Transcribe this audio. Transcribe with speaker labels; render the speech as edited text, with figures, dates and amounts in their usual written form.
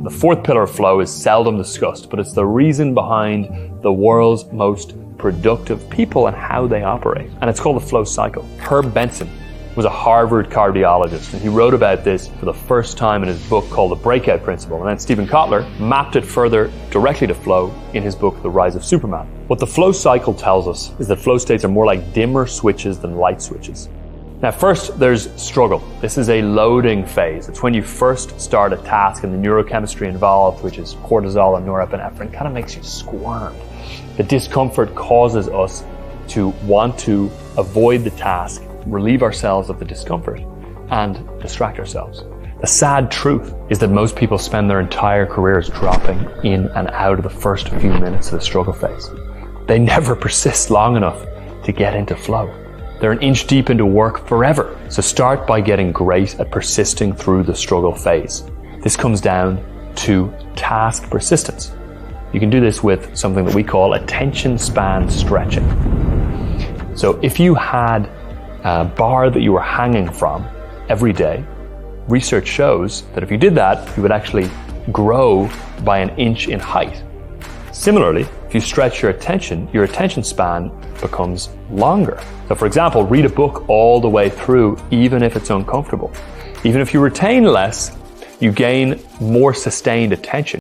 Speaker 1: The fourth pillar of flow is seldom discussed, but it's the reason behind the world's most productive people and how they operate. And it's called the flow cycle. Herb Benson was a Harvard cardiologist, and he wrote about this for the first time in his book called The Breakout Principle. And then Steven Kotler mapped it further directly to flow in his book, The Rise of Superman. What the flow cycle tells us is that flow states are more like dimmer switches than light switches. Now, first, there's struggle. This is a loading phase. It's when you first start a task, and the neurochemistry involved, which is cortisol and norepinephrine, kind of makes you squirm. The discomfort causes us to want to avoid the task, relieve ourselves of the discomfort, and distract ourselves. The sad truth is that most people spend their entire careers dropping in and out of the first few minutes of the struggle phase. They never persist long enough to get into flow. They're an inch deep into work forever. So start by getting great at persisting through the struggle phase. This comes down to task persistence. You can do this with something that we call attention span stretching. So if you had a bar that you were hanging from every day, research shows that if you did that, you would actually grow by an inch in height. Similarly, if you stretch your attention span becomes longer. So for example, read a book all the way through, even if it's uncomfortable. Even if you retain less, you gain more sustained attention.